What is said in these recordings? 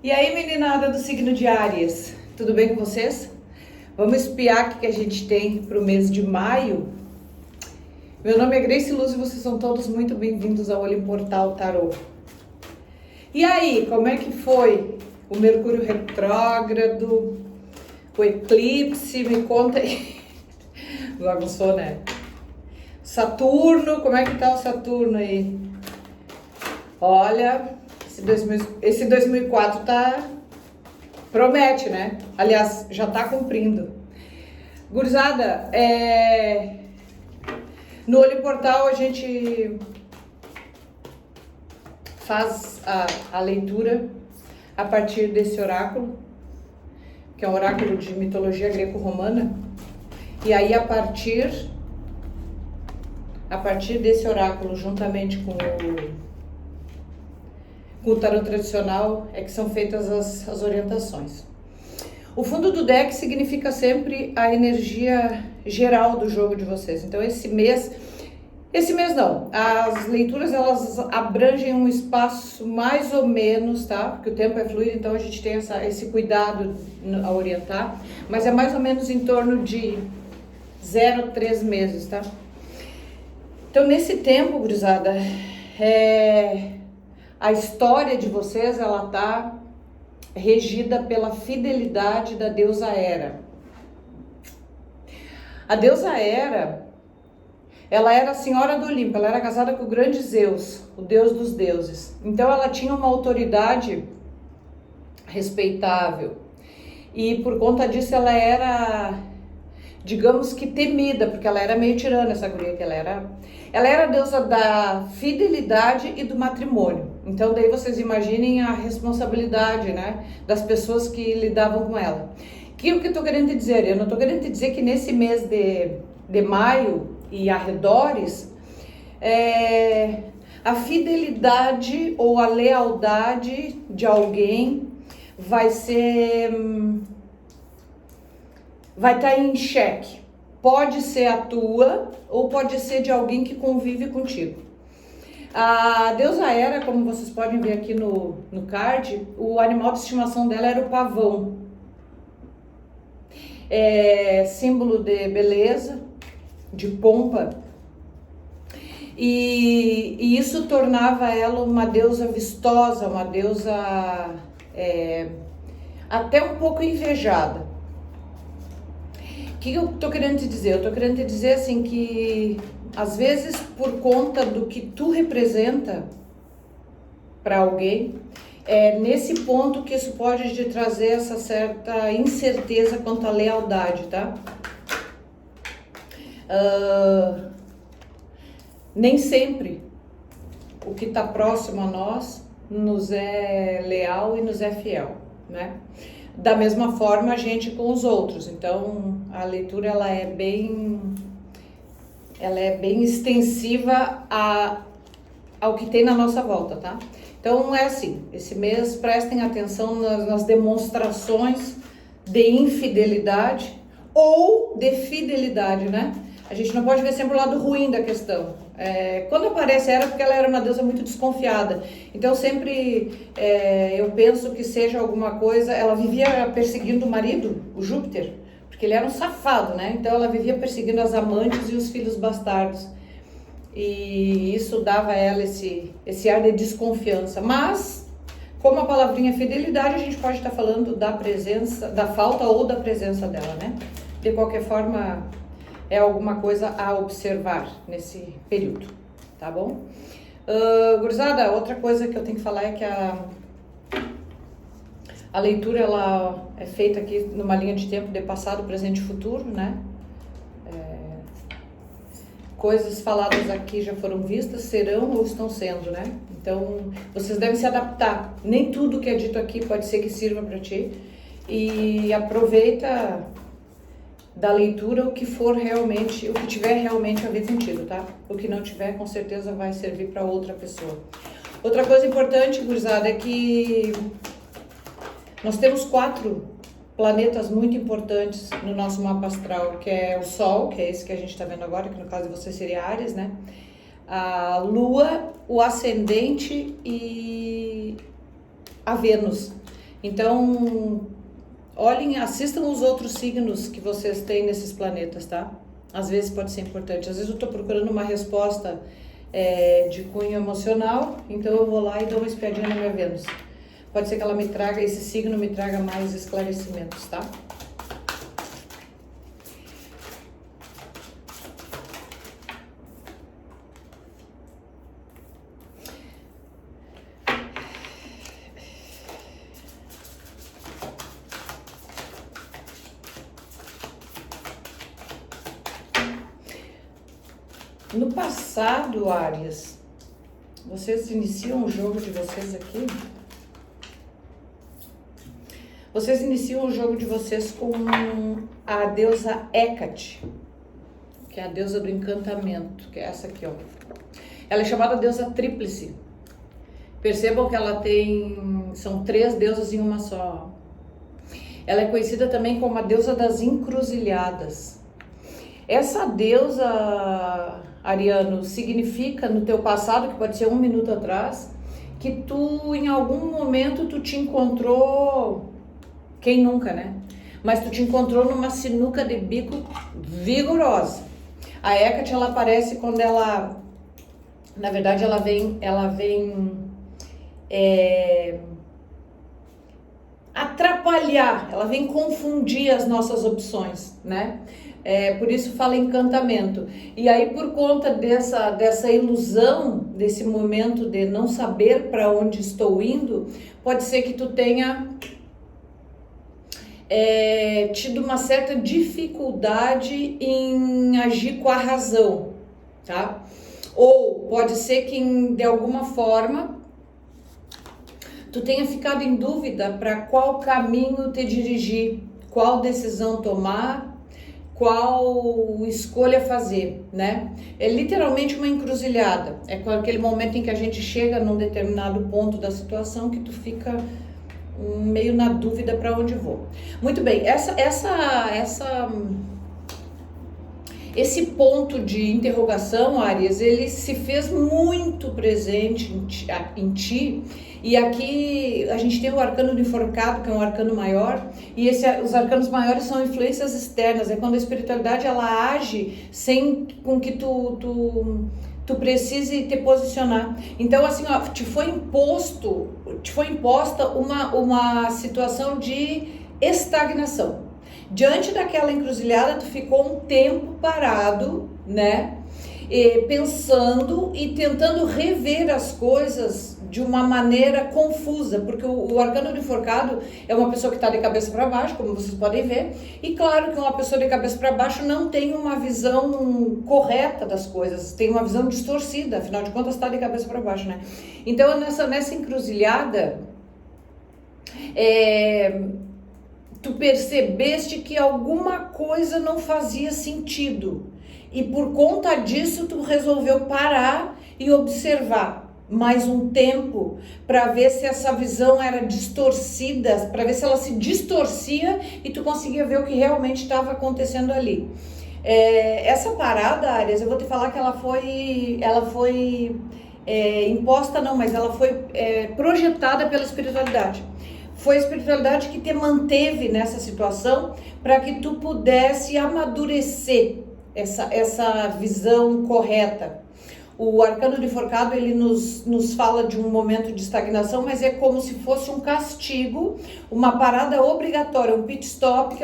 E aí, meninada do signo de Áries, tudo bem com vocês? Vamos espiar o que a gente tem para o mês de maio. Meu nome é Grace Luz e vocês são todos muito bem-vindos ao Olho Portal Tarô. E aí, como é que foi o Mercúrio retrógrado, o eclipse? Me conta aí. Bagunçou, né? Saturno, como é que tá o Saturno aí? Olha, esse 2004 promete, né? Aliás, já tá cumprindo. Gurizada, no Olho Portal a gente faz a leitura a partir desse oráculo, que é um oráculo de mitologia greco-romana. E aí, a partir desse oráculo, juntamente com o tarô tradicional, é que são feitas as orientações. O fundo do deck significa sempre a energia geral do jogo de vocês. Então esse mês não, as leituras elas abrangem um espaço mais ou menos, tá? Porque o tempo é fluido, então a gente tem esse cuidado a orientar, mas é mais ou menos em torno de 0 a 3 meses, tá? Então nesse tempo, gurizada, a história de vocês, ela tá regida pela fidelidade da deusa Hera. A deusa Hera, ela era a senhora do Olimpo, ela era casada com o grande Zeus, o deus dos deuses. Então ela tinha uma autoridade respeitável. E por conta disso ela era, digamos que temida, porque ela era meio tirana, essa guria que ela era a deusa da fidelidade e do matrimônio. Então daí vocês imaginem a responsabilidade, né, das pessoas que lidavam com ela. O que eu tô querendo dizer? Eu não tô querendo dizer que nesse mês de maio e arredores, a fidelidade ou a lealdade de alguém vai estar em xeque. Pode ser a tua ou pode ser de alguém que convive contigo. A deusa Hera, como vocês podem ver aqui no card, o animal de estimação dela era o pavão. É símbolo de beleza, de pompa. E isso tornava ela uma deusa vistosa, uma deusa até um pouco invejada. O que eu tô querendo te dizer? Eu tô querendo te dizer assim que às vezes por conta do que tu representa para alguém, é nesse ponto que isso pode te trazer essa certa incerteza quanto à lealdade, tá? Nem sempre o que tá próximo a nós nos é leal e nos é fiel, né? Da mesma forma a gente com os outros. Então a leitura ela é bem extensiva ao que tem na nossa volta, tá? Então é assim, esse mês prestem atenção nas demonstrações de infidelidade ou de fidelidade, né? A gente não pode ver sempre o lado ruim da questão. Quando aparece era porque ela era uma deusa muito desconfiada. Então sempre eu penso que seja alguma coisa. Ela vivia perseguindo o marido, o Júpiter, porque ele era um safado, né? Então ela vivia perseguindo as amantes e os filhos bastardos. E isso dava a ela esse ar de desconfiança. Mas, como a palavrinha fidelidade, a gente pode estar falando da presença, da falta ou da presença dela, né? De qualquer forma, é alguma coisa a observar nesse período, tá bom? Gurizada, outra coisa que eu tenho que falar é que a leitura ela é feita aqui numa linha de tempo de passado, presente e futuro, né? Coisas faladas aqui já foram vistas, serão ou estão sendo, né? Então, vocês devem se adaptar. Nem tudo que é dito aqui pode ser que sirva para ti. E aproveita da leitura o que for realmente, o que tiver realmente a ver contigo, tá? O que não tiver, com certeza vai servir para outra pessoa. Outra coisa importante, gurizada, é que nós temos 4 planetas muito importantes no nosso mapa astral, que é o Sol, que é esse que a gente está vendo agora, que no caso de você seria Áries, né? A Lua, o Ascendente e a Vênus. Então, olhem, assistam os outros signos que vocês têm nesses planetas, tá? Às vezes pode ser importante. Às vezes eu tô procurando uma resposta de cunho emocional, então eu vou lá e dou uma espiadinha na minha Vênus. Pode ser que ela me traga, esse signo me traga mais esclarecimentos, tá? No passado, Áries, vocês iniciam o jogo de vocês aqui? Vocês iniciam o jogo de vocês com a deusa Hecate, que é a deusa do encantamento, que é essa aqui, ó. Ela é chamada deusa tríplice. Percebam que ela são 3 deusas em uma só. Ela é conhecida também como a deusa das encruzilhadas. Essa deusa, Ariano, significa no teu passado, que pode ser 1 minuto atrás, que tu em algum momento tu te encontrou, quem nunca, né? Mas tu te encontrou numa sinuca de bico vigorosa. A Hecate, ela aparece quando ela, na verdade, ela vem atrapalhar, ela vem confundir as nossas opções, né? Por isso fala encantamento. E aí, por conta dessa ilusão, desse momento de não saber para onde estou indo, pode ser que tu tenha tido uma certa dificuldade em agir com a razão, tá? Ou pode ser que de alguma forma tu tenha ficado em dúvida para qual caminho te dirigir, qual decisão tomar, qual escolha fazer, né? É literalmente uma encruzilhada. É aquele momento em que a gente chega num determinado ponto da situação que tu fica meio na dúvida para onde vou. Muito bem, esse ponto de interrogação, Áries, ele se fez muito presente em ti. E aqui a gente tem o arcano do enforcado, que é um arcano maior, e os arcanos maiores são influências externas, é quando a espiritualidade ela age sem com que tu precise te posicionar. Então, assim, ó, te foi imposta uma situação de estagnação. Diante daquela encruzilhada, tu ficou um tempo parado, né? Pensando e tentando rever as coisas de uma maneira confusa, porque o arcano do enforcado é uma pessoa que está de cabeça para baixo, como vocês podem ver, e claro que uma pessoa de cabeça para baixo não tem uma visão correta das coisas, tem uma visão distorcida, afinal de contas está de cabeça para baixo, né? Então nessa encruzilhada, tu percebeste que alguma coisa não fazia sentido, e por conta disso tu resolveu parar e observar mais um tempo para ver se essa visão era distorcida, para ver se ela se distorcia e tu conseguia ver o que realmente estava acontecendo ali. Essa parada, Áries, eu vou te falar que ela foi imposta não, mas ela foi projetada pela espiritualidade. Foi a espiritualidade que te manteve nessa situação para que tu pudesse amadurecer essa visão correta. O arcano do enforcado, ele nos fala de um momento de estagnação, mas é como se fosse um castigo, uma parada obrigatória, um pit stop que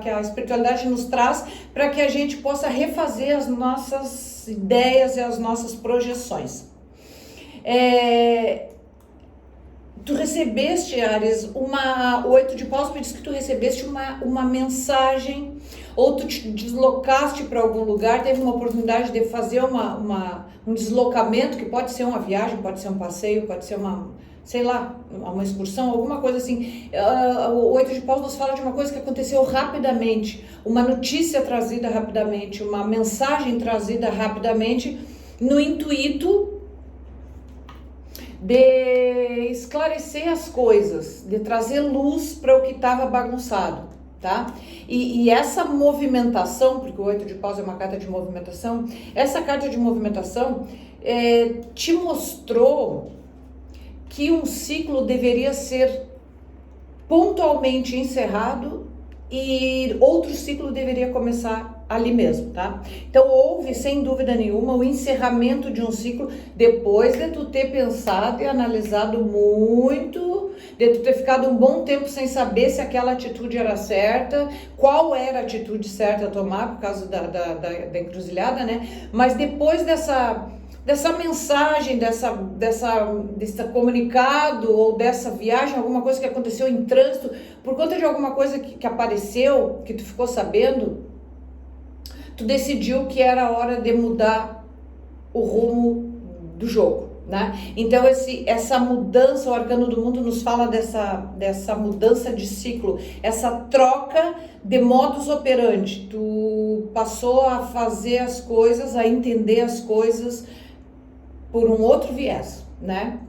a espiritualidade nos traz para que a gente possa refazer as nossas ideias e as nossas projeções. Tu recebeste, Áries, o 8 de paus me diz que tu recebeste uma mensagem, ou tu te deslocaste para algum lugar, teve uma oportunidade de fazer um deslocamento, que pode ser uma viagem, pode ser um passeio, pode ser uma excursão, alguma coisa assim. O 8 de paus nos fala de uma coisa que aconteceu rapidamente, uma notícia trazida rapidamente, uma mensagem trazida rapidamente, no intuito de esclarecer as coisas, de trazer luz para o que estava bagunçado, tá? E essa movimentação, porque o 8 de paus é uma carta de movimentação, essa carta de movimentação te mostrou que um ciclo deveria ser pontualmente encerrado e outro ciclo deveria começar ali mesmo, tá? Então houve, sem dúvida nenhuma, o encerramento de um ciclo depois de tu ter pensado e analisado muito, de tu ter ficado um bom tempo sem saber se aquela atitude era certa, qual era a atitude certa a tomar por causa da encruzilhada, né? Mas depois dessa mensagem, desse comunicado ou dessa viagem, alguma coisa que aconteceu em trânsito, por conta de alguma coisa que apareceu, que tu ficou sabendo, tu decidiu que era hora de mudar o rumo do jogo, né? Então essa mudança, o Arcano do Mundo nos fala dessa mudança de ciclo, essa troca de modus operandi. Tu passou a fazer as coisas, a entender as coisas por um outro viés, né?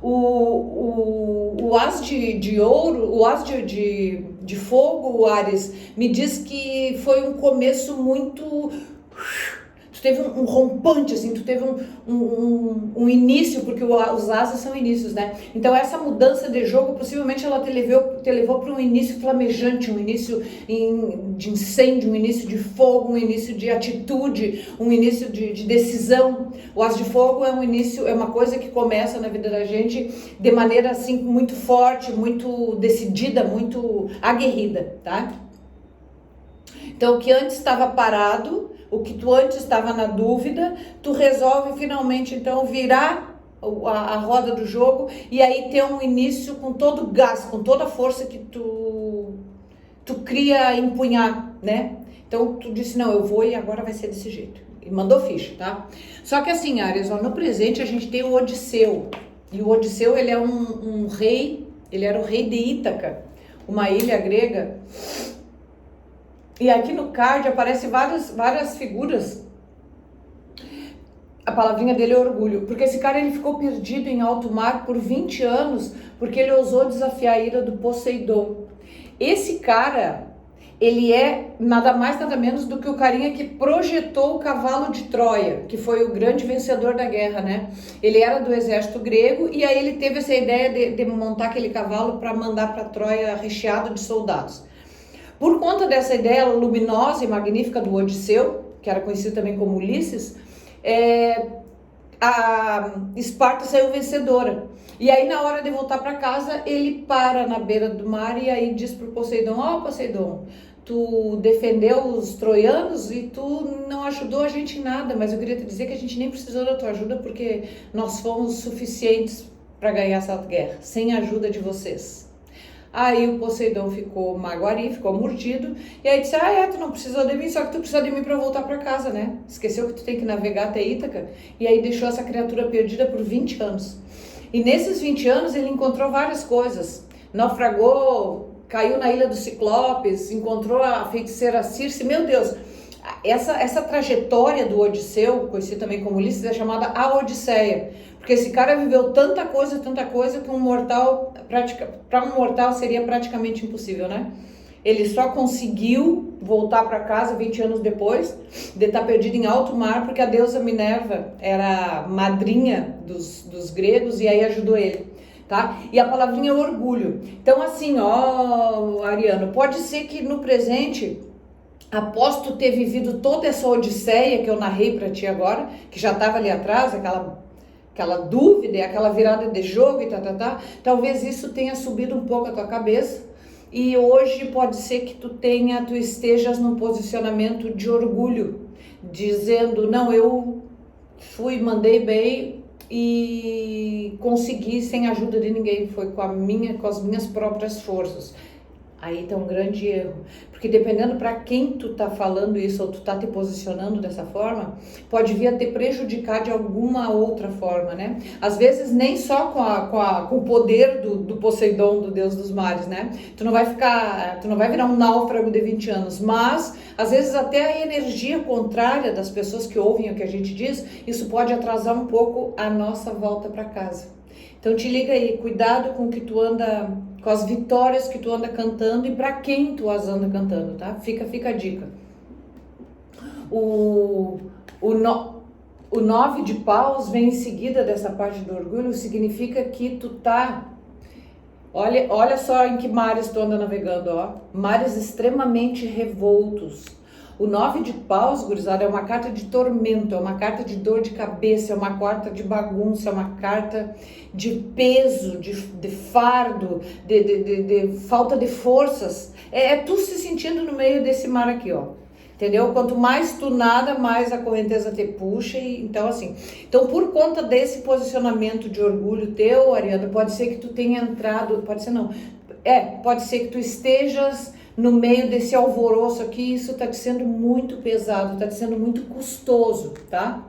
O As de ouro, o As de fogo, o Áries, me diz que foi um começo muito... Tu teve um rompante, assim, tu teve um início, porque os asas são inícios, né? Então essa mudança de jogo, possivelmente ela te levou para um início flamejante, um início de incêndio, um início de fogo, um início de atitude, um início de decisão. O As de fogo é um início, é uma coisa que começa na vida da gente de maneira, assim, muito forte, muito decidida, muito aguerrida, tá? Então o que antes estava parado, o que tu antes estava na dúvida, tu resolve finalmente então virar a roda do jogo e aí ter um início com todo o gás, com toda a força que tu cria empunhar, né? Então tu disse, não, eu vou e agora vai ser desse jeito. E mandou ficha, tá? Só que assim, Áries, ó, no presente a gente tem o Odisseu. E o Odisseu, ele é um rei, ele era o rei de Ítaca, uma ilha grega. E aqui no card aparecem várias figuras. A palavrinha dele é orgulho, porque esse cara ele ficou perdido em alto mar por 20 anos, porque ele ousou desafiar a ira do Poseidon. Esse cara, ele é nada mais nada menos do que o carinha que projetou o cavalo de Troia, que foi o grande vencedor da guerra, né? Ele era do exército grego e aí ele teve essa ideia de montar aquele cavalo para mandar para Troia recheado de soldados. Por conta dessa ideia luminosa e magnífica do Odisseu, que era conhecido também como Ulisses, a Esparta saiu vencedora. E aí na hora de voltar para casa, ele para na beira do mar e aí diz pro Poseidon, ó Poseidon, tu defendeu os troianos e tu não ajudou a gente em nada, mas eu queria te dizer que a gente nem precisou da tua ajuda porque nós fomos suficientes para ganhar essa guerra, sem a ajuda de vocês. Aí o Poseidon ficou magoari, ficou mordido, e aí disse, tu não precisou de mim, só que tu precisa de mim para voltar para casa, né? Esqueceu que tu tem que navegar até Ítaca, e aí deixou essa criatura perdida por 20 anos. E nesses 20 anos ele encontrou várias coisas, naufragou, caiu na ilha dos Ciclopes, encontrou a feiticeira Circe, meu Deus, essa trajetória do Odisseu, conhecido também como Ulisses, é chamada a Odisseia, porque esse cara viveu tanta coisa que um mortal, para um mortal seria praticamente impossível, né? Ele só conseguiu voltar para casa 20 anos depois de estar perdido em alto mar, porque a deusa Minerva era madrinha dos gregos e aí ajudou ele, tá? E a palavrinha é orgulho. Então assim, ó, Ariano, pode ser que no presente, após tu ter vivido toda essa odisseia que eu narrei para ti agora, que já estava ali atrás, aquela dúvida, aquela virada de jogo e talvez isso tenha subido um pouco a tua cabeça e hoje pode ser que tu estejas num posicionamento de orgulho, dizendo, não, eu mandei bem e consegui sem a ajuda de ninguém, foi com as minhas próprias forças. Aí tá um grande erro, porque dependendo para quem tu tá falando isso ou tu tá te posicionando dessa forma, pode vir a te prejudicar de alguma outra forma, né? Às vezes nem só com o poder do Poseidon, do deus dos mares, né? Tu não vai virar um náufrago de 20 anos, mas às vezes até a energia contrária das pessoas que ouvem o que a gente diz, isso pode atrasar um pouco a nossa volta para casa. Então te liga aí, cuidado com o que tu anda, com as vitórias que tu anda cantando e para quem tu as anda cantando, tá? Fica a dica. O 9 de paus vem em seguida dessa parte do orgulho, significa que tu tá Olha só em que mares tu anda navegando, ó. Mares extremamente revoltos. O 9 de paus, gurizada, é uma carta de tormento, é uma carta de dor de cabeça, é uma carta de bagunça, é uma carta de peso, de fardo, de falta de forças. É tu se sentindo no meio desse mar aqui, ó. Entendeu? Quanto mais tu nada, mais a correnteza te puxa. Então, assim. Então, por conta desse posicionamento de orgulho teu, Ariana, pode ser que tu tenha entrado. Pode ser não. Pode ser que tu estejas no meio desse alvoroço aqui. Isso tá te sendo muito pesado, tá te sendo muito custoso, tá?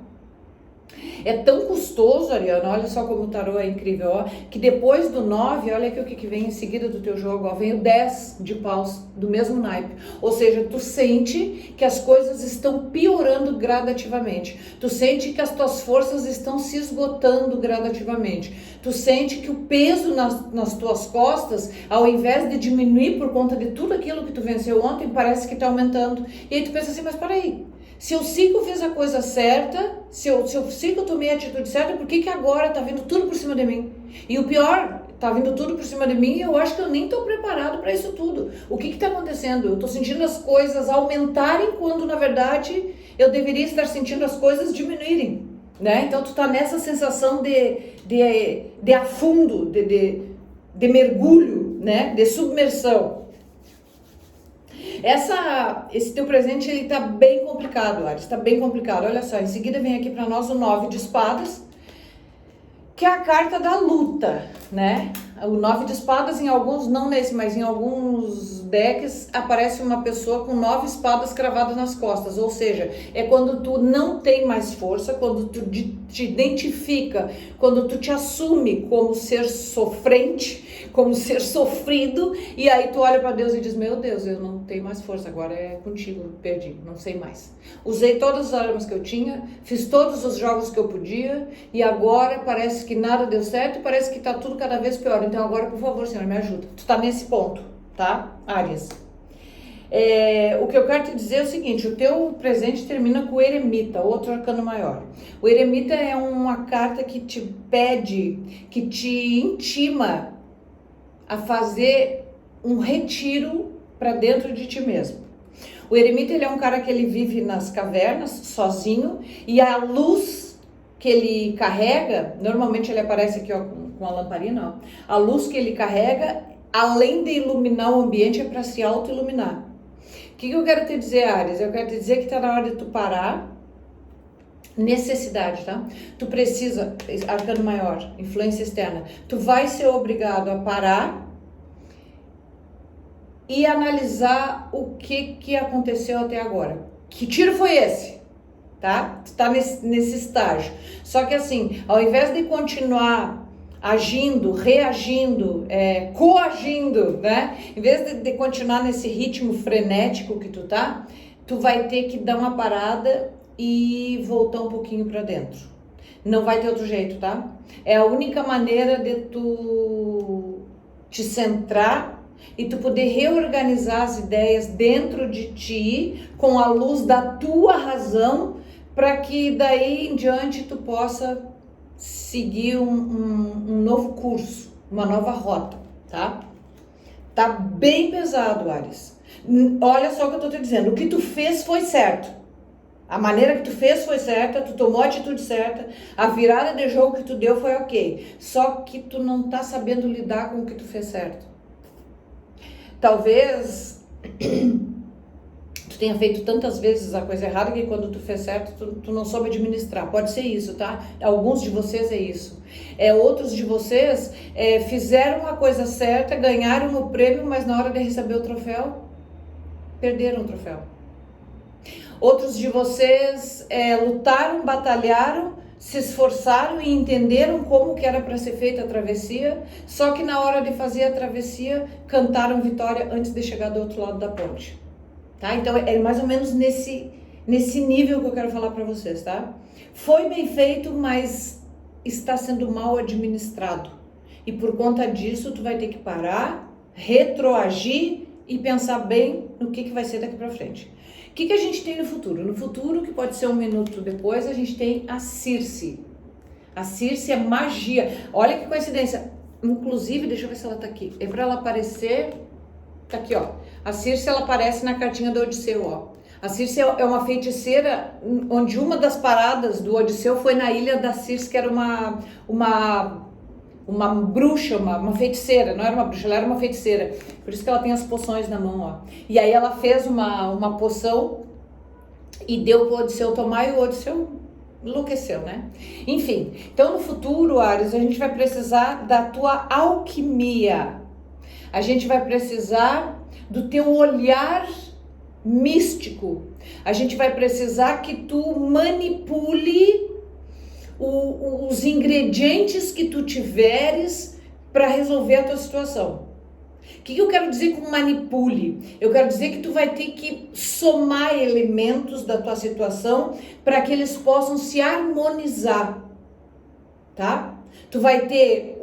É tão custoso, Ariana, olha só como o tarô é incrível, ó, que depois do 9, olha aqui o que vem em seguida do teu jogo, ó, vem o 10 de paus, do mesmo naipe. Ou seja, tu sente que as coisas estão piorando gradativamente. Tu sente que as tuas forças estão se esgotando gradativamente. Tu sente que o peso nas tuas costas, ao invés de diminuir por conta de tudo aquilo que tu venceu ontem, parece que está aumentando. E aí tu pensa assim, mas peraí, se eu sei que eu fiz a coisa certa, se eu sei que eu tomei a atitude certa, por que agora tá vindo tudo por cima de mim? E o pior, tá vindo tudo por cima de mim e eu acho que eu nem tô preparado para isso tudo. O que tá acontecendo? Eu tô sentindo as coisas aumentarem quando, na verdade, eu deveria estar sentindo as coisas diminuírem, né? Então, tu tá nessa sensação de afundo, de mergulho, né? De submersão. Esse teu presente, ele tá bem complicado, Ares, tá bem complicado. Olha só, em seguida vem aqui para nós o 9 de espadas, que é a carta da luta, né? O 9 de espadas, em alguns, não nesse, mas em alguns decks, aparece uma pessoa com 9 espadas cravadas nas costas. Ou seja, é quando tu não tem mais força, quando tu te identifica, quando tu te assume como ser sofrente, como ser sofrido, e aí tu olha para Deus e diz, meu Deus, eu não tenho mais força, agora é contigo, perdi, não sei mais. Usei todas as armas que eu tinha, fiz todos os jogos que eu podia, e agora parece que nada deu certo, parece que tá tudo cada vez pior. Então agora, por favor, Senhor, me ajuda. Tu tá nesse ponto, tá, Áries? O que eu quero te dizer é o seguinte, o teu presente termina com o eremita, outro arcano maior. O eremita é uma carta que te pede, que te intima a fazer um retiro para dentro de ti mesmo. O eremita, ele é um cara que ele vive nas cavernas, sozinho, e a luz que ele carrega, normalmente ele aparece aqui, ó, com a lamparina, ó, a luz que ele carrega, além de iluminar o ambiente, é para se auto-iluminar. O que eu quero te dizer, Áries? Eu quero te dizer que tá na hora de tu parar. Necessidade, tá? Tu precisa, arcano maior, influência externa, tu vai ser obrigado a parar e analisar o que aconteceu até agora. Que tiro foi esse? Tá? Tu tá nesse estágio. Só que assim, ao invés de continuar agindo, reagindo, coagindo, né? Em vez de continuar nesse ritmo frenético que tu tá, tu vai ter que dar uma parada e voltar um pouquinho para dentro. Não vai ter outro jeito, tá? É a única maneira de tu te centrar e tu poder reorganizar as ideias dentro de ti com a luz da tua razão, para que daí em diante tu possa seguir um novo curso, uma nova rota, tá? Tá bem pesado, Áries. Olha só o que eu tô te dizendo, o que tu fez foi certo. A maneira que tu fez foi certa, tu tomou a atitude certa, a virada de jogo que tu deu foi ok. Só que tu não tá sabendo lidar com o que tu fez certo. Talvez tu tenha feito tantas vezes a coisa errada que quando tu fez certo, tu não soube administrar. Pode ser isso, tá? Alguns de vocês é isso. Outros de vocês fizeram a coisa certa, ganharam o prêmio, mas na hora de receber o troféu, perderam o troféu. Outros de vocês lutaram, batalharam, se esforçaram e entenderam como que era para ser feita a travessia, só que na hora de fazer a travessia, cantaram vitória antes de chegar do outro lado da ponte. Tá? Então é mais ou menos nesse nível que eu quero falar para vocês, tá? Foi bem feito, mas está sendo mal administrado. E por conta disso, tu vai ter que parar, retroagir e pensar bem no que vai ser daqui para frente. O que a gente tem no futuro? No futuro, que pode ser um minuto depois, a gente tem a Circe. A Circe é magia. Olha que coincidência. Inclusive, deixa eu ver se ela tá aqui. É pra ela aparecer... Tá aqui, ó. A Circe, ela aparece na cartinha do Odisseu, ó. A Circe é uma feiticeira, onde uma das paradas do Odisseu foi na ilha da Circe, que era uma bruxa, uma feiticeira. Não era uma bruxa, ela era uma feiticeira. Por isso que ela tem as poções na mão, ó. E aí ela fez uma poção e deu pro Odisseu tomar, e o Odisseu enlouqueceu, né? Enfim, então no futuro, Áries, a gente vai precisar da tua alquimia. A gente vai precisar do teu olhar místico. A gente vai precisar que tu manipule os ingredientes que tu tiveres para resolver a tua situação. O que eu quero dizer com manipule? Eu quero dizer que tu vai ter que somar elementos da tua situação para que eles possam se harmonizar, tá? Tu vai ter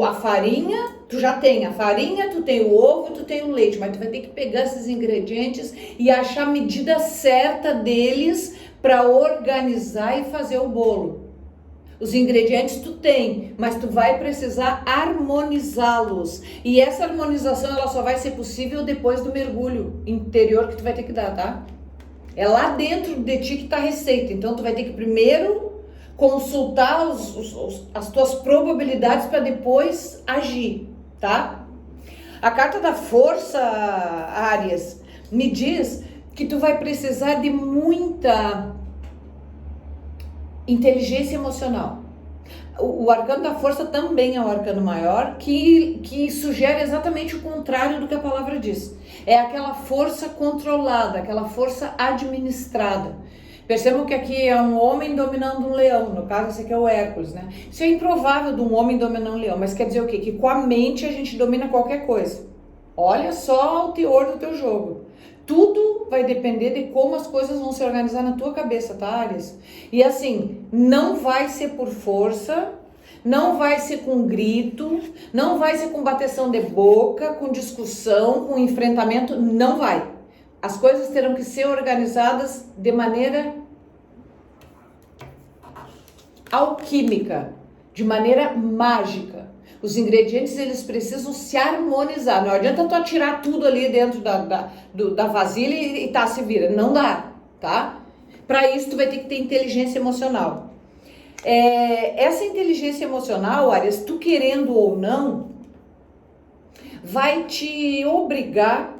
a farinha, tu já tem a farinha, tu tem o ovo, tu tem o leite, mas tu vai ter que pegar esses ingredientes e achar a medida certa deles para organizar e fazer o bolo. Os ingredientes tu tem, mas tu vai precisar harmonizá-los. E essa harmonização, ela só vai ser possível depois do mergulho interior que tu vai ter que dar, tá? É lá dentro de ti que tá a receita. Então tu vai ter que primeiro consultar as tuas probabilidades para depois agir, tá? A carta da força, Áries, me diz que tu vai precisar de muita inteligência emocional. O arcano da força também é um arcano maior que sugere exatamente o contrário do que a palavra diz. É aquela força controlada, aquela força administrada. Percebam que aqui é um homem dominando um leão, no caso esse aqui é o Hércules, né? Isso é improvável de um homem dominar um leão, mas quer dizer o quê? Que com a mente a gente domina qualquer coisa. Olha só o teor do teu jogo. Tudo vai depender de como as coisas vão se organizar na tua cabeça, tá, Áries? E assim, não vai ser por força, não vai ser com grito, não vai ser com bateção de boca, com discussão, com enfrentamento, não vai. As coisas terão que ser organizadas de maneira alquímica, de maneira mágica. Os ingredientes, eles precisam se harmonizar. Não adianta tu atirar tudo ali dentro da vasilha e tá, se vira. Não dá, tá? Para isso, tu vai ter que ter inteligência emocional. Essa inteligência emocional, Áries, tu querendo ou não, vai te obrigar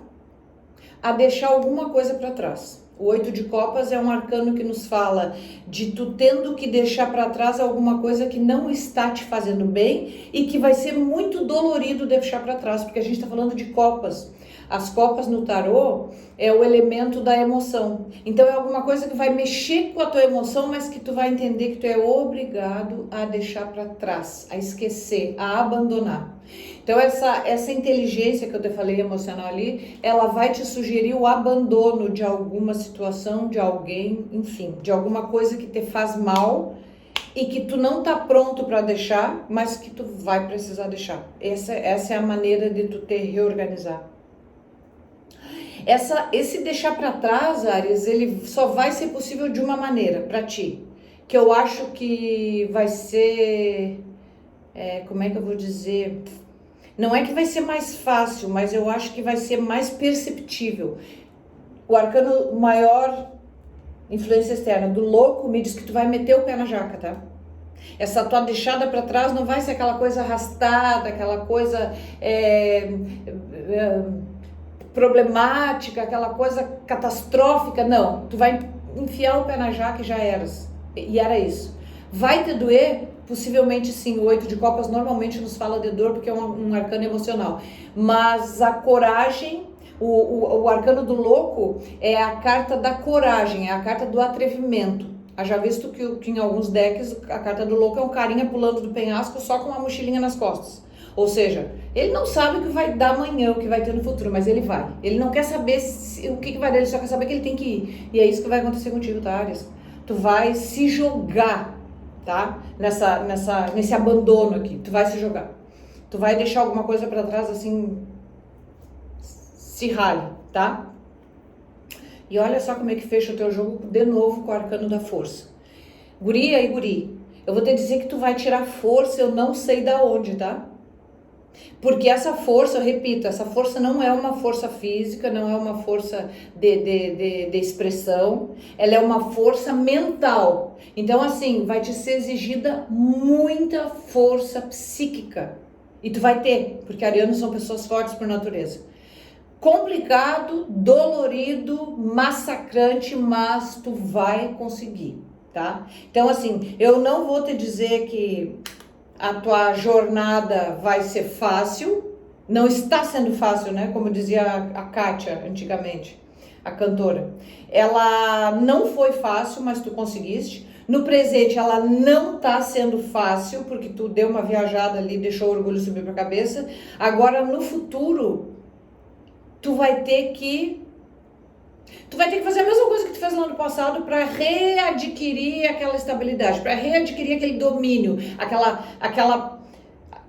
a deixar alguma coisa para trás. O 8 de copas é um arcano que nos fala de tu tendo que deixar para trás alguma coisa que não está te fazendo bem e que vai ser muito dolorido deixar para trás, porque a gente está falando de copas. As copas no tarô é o elemento da emoção. Então é alguma coisa que vai mexer com a tua emoção, mas que tu vai entender que tu é obrigado a deixar para trás, a esquecer, a abandonar. Então essa inteligência que eu te falei emocional ali, ela vai te sugerir o abandono de alguma situação, de alguém, enfim, de alguma coisa que te faz mal e que tu não tá pronto para deixar, mas que tu vai precisar deixar. Essa é a maneira de tu te reorganizar. Esse deixar para trás, Áries, ele só vai ser possível de uma maneira para ti, que eu acho que vai ser, como é que eu vou dizer? Não é que vai ser mais fácil, mas eu acho que vai ser mais perceptível. O arcano maior, influência externa, do louco, me diz que tu vai meter o pé na jaca, tá? Essa tua deixada para trás não vai ser aquela coisa arrastada, aquela coisa problemática, aquela coisa catastrófica, não. Tu vai enfiar o pé na jaca e já eras. E era isso. Vai te doer? Possivelmente sim. O 8 de copas normalmente nos fala de dor porque é um arcano emocional. Mas a coragem, o arcano do louco é a carta da coragem, é a carta do atrevimento. Já visto que em alguns decks a carta do louco é um carinha pulando do penhasco só com uma mochilinha nas costas. Ou seja, ele não sabe o que vai dar amanhã, o que vai ter no futuro, mas ele vai. Ele não quer saber o que vai dar, ele só quer saber que ele tem que ir. E é isso que vai acontecer contigo, tá, Áries? Tu vai se jogar, tá? Nesse abandono aqui, tu vai se jogar. Tu vai deixar alguma coisa pra trás, assim, se rale, tá? E olha só como é que fecha o teu jogo de novo com o arcano da força. Guria e guri, eu vou te dizer que tu vai tirar força, eu não sei da onde, tá? Porque essa força, eu repito, essa força não é uma força física, não é uma força de expressão, ela é uma força mental. Então, assim, vai te ser exigida muita força psíquica. E tu vai ter, porque arianos são pessoas fortes por natureza. Complicado, dolorido, massacrante, mas tu vai conseguir, tá? Então, assim, eu não vou te dizer que a tua jornada vai ser fácil, não está sendo fácil, né? Como dizia a Kátia antigamente, a cantora. Ela não foi fácil, mas tu conseguiste. No presente, ela não está sendo fácil, porque tu deu uma viajada ali, deixou o orgulho subir para a cabeça. Agora, no futuro, tu vai ter que fazer a mesma coisa que tu fez no ano passado para readquirir aquela estabilidade, para readquirir aquele domínio,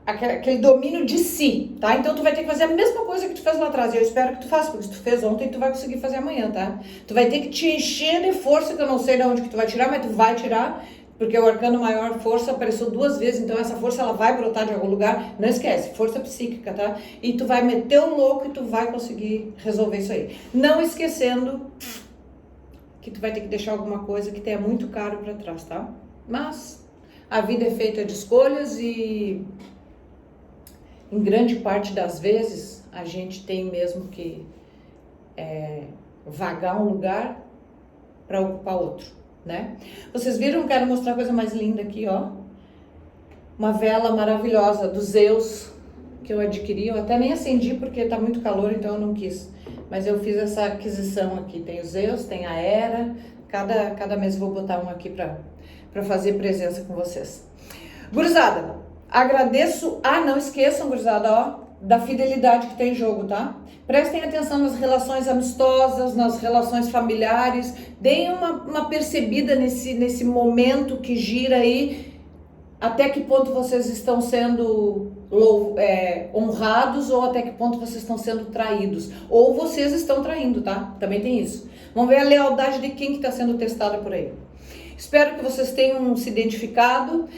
aquele domínio de si, tá? Então tu vai ter que fazer a mesma coisa que tu fez lá atrás. E eu espero que tu faça, porque se tu fez ontem, tu vai conseguir fazer amanhã, tá? Tu vai ter que te encher de força, que eu não sei de onde que tu vai tirar, mas tu vai tirar, porque o arcano maior força apareceu 2 vezes, então essa força ela vai brotar de algum lugar. Não esquece, força psíquica, tá? E tu vai meter o louco e tu vai conseguir resolver isso aí. Não esquecendo que tu vai ter que deixar alguma coisa que tenha muito caro para trás, tá? Mas a vida é feita de escolhas e em grande parte das vezes a gente tem mesmo que vagar um lugar para ocupar outro, né? Vocês viram? Quero mostrar a coisa mais linda aqui, ó. Uma vela maravilhosa do Zeus que eu adquiri. Eu até nem acendi porque tá muito calor, então eu não quis. Mas eu fiz essa aquisição aqui. Tem o Zeus, tem a Hera. Cada mês eu vou botar um aqui para fazer presença com vocês. Gurizada, agradeço. Não esqueçam, gurizada, ó, da fidelidade que tem em jogo, tá? Prestem atenção nas relações amistosas, nas relações familiares. Deem uma percebida nesse momento que gira aí. Até que ponto vocês estão sendo honrados ou até que ponto vocês estão sendo traídos. Ou vocês estão traindo, tá? Também tem isso. Vamos ver a lealdade de quem que está sendo testada por aí. Espero que vocês tenham se identificado.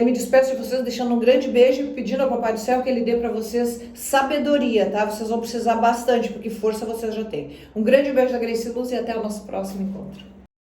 Me despeço de vocês deixando um grande beijo, pedindo ao Papai do Céu que ele dê para vocês sabedoria, tá? Vocês vão precisar bastante, porque força vocês já têm. Um grande beijo da Grace Luz e até o nosso próximo encontro.